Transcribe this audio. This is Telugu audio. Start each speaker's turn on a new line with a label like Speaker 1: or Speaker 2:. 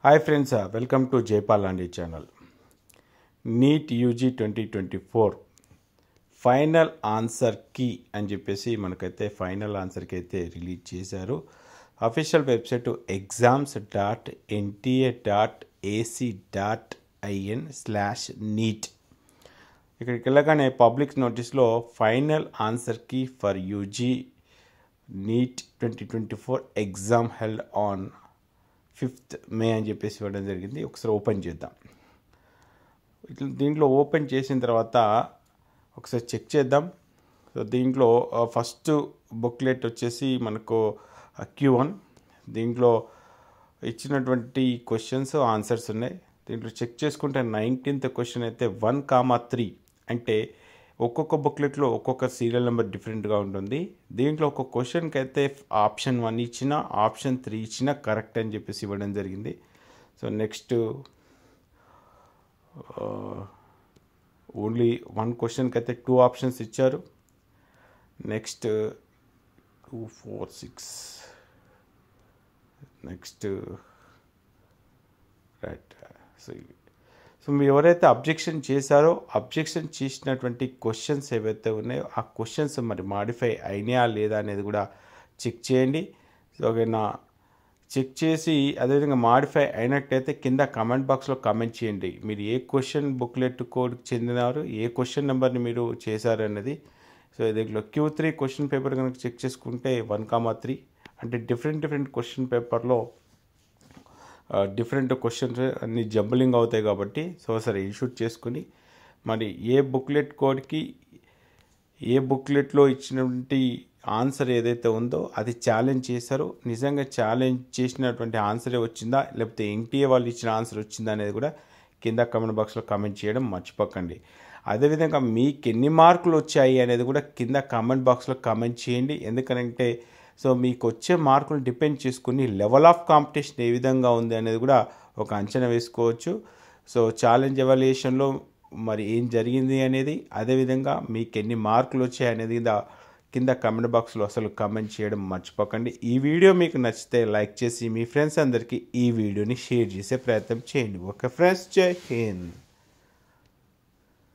Speaker 1: Hi friends, welcome to Jaipal లాంటి channel. NEET UG 2024 final answer key అని చెప్పేసి మనకైతే ఫైనల్ ఆన్సర్కి అయితే రిలీజ్ చేశారు. Official website exams.nta.ac.in/neet. ఇక్కడికి వెళ్ళగానే పబ్లిక్ నోటీస్లో final answer key for UG NEET 2024 exam held on 5th May అని చెప్పేసి ఇవ్వడం జరిగింది. ఒకసారి ఓపెన్ చేద్దాం. దీంట్లో ఓపెన్ చేసిన తర్వాత ఒకసారి చెక్ చేద్దాం. సో దీంట్లో ఫస్ట్ బుక్లెట్ వచ్చేసి మనకు Q1. దీంట్లో ఇచ్చినటువంటి క్వశ్చన్స్ ఆన్సర్స్ ఉన్నాయి. దీంట్లో చెక్ చేసుకుంటే 19th క్వశ్చన్ అయితే 1,3 అంటే ఒక్కొక్క బుక్లెట్లో ఒక్కొక్క సీరియల్ నెంబర్ డిఫరెంట్గా ఉంటుంది. దీంట్లో ఒక క్వశ్చన్కి అయితే ఆప్షన్ 1 ఇచ్చిన, ఆప్షన్ 3 ఇచ్చిన కరెక్ట్ అని చెప్పేసి ఇవ్వడం జరిగింది. సో నెక్స్ట్ ఓన్లీ 1 క్వశ్చన్కి అయితే 2 ఆప్షన్స్ ఇచ్చారు. Next 2, 4, 6 next right. సో మీరు ఎవరైతే అబ్జెక్షన్ చేశారో అబ్జెక్షన్ చేసినటువంటి క్వశ్చన్స్ ఏవైతే ఉన్నాయో ఆ క్వశ్చన్స్ మరి మాడిఫై అయినాయా లేదా అనేది కూడా చెక్ చేయండి. సో ఓకేనా, చెక్ చేసి అదేవిధంగా మాడిఫై అయినట్టయితే కింద కామెంట్ బాక్స్లో కామెంట్ చేయండి. మీరు ఏ క్వశ్చన్ బుక్లెట్ కోడ్కి చెందినారు, ఏ క్వశ్చన్ నెంబర్ని మీరు చేశారు అన్నది. సో దీంట్లో Q3 క్వశ్చన్ పేపర్ కనుక చెక్ చేసుకుంటే 1,3 అంటే డిఫరెంట్ క్వశ్చన్ పేపర్లో డిఫరెంట్ క్వశ్చన్స్ అన్ని జంబలింగ్ అవుతాయి కాబట్టి సో సరే ఇన్షూట్ చేసుకుని మరి ఏ బుక్లెట్ కోడ్కి ఏ బుక్లెట్లో ఇచ్చినటువంటి ఆన్సర్ ఏదైతే ఉందో అది ఛాలెంజ్ చేశారో నిజంగా ఛాలెంజ్ చేసినటువంటి ఆన్సరే వచ్చిందా లేకపోతే NTA వాళ్ళు ఇచ్చిన ఆన్సర్ వచ్చిందా అనేది కూడా కింద కామెంట్ బాక్స్లో కామెంట్ చేయడం మర్చిపోకండి. అదేవిధంగా మీకు ఎన్ని మార్కులు వచ్చాయి అనేది కూడా కింద కామెంట్ బాక్స్లో కామెంట్ చేయండి. ఎందుకంటే సో మీకు వచ్చే మార్కులు డిపెండ్ చేసుకుని లెవెల్ ఆఫ్ కాంపిటీషన్ ఏ విధంగా ఉంది అనేది కూడా ఒక అంచనా వేసుకోవచ్చు. సో ఛాలెంజ్ ఎవాల్యుయేషన్లో మరి ఏం జరిగింది అనేది, అదేవిధంగా మీకు ఎన్ని మార్కులు వచ్చాయి అనేది కింద కామెంట్ బాక్స్లో అసలు కామెంట్ చేయడం మర్చిపోకండి. ఈ వీడియో మీకు నచ్చితే లైక్ చేసి మీ ఫ్రెండ్స్ అందరికీ ఈ వీడియోని షేర్ చేసే ప్రయత్నం చేయండి. ఓకే ఫ్రెండ్స్, జై హింద్.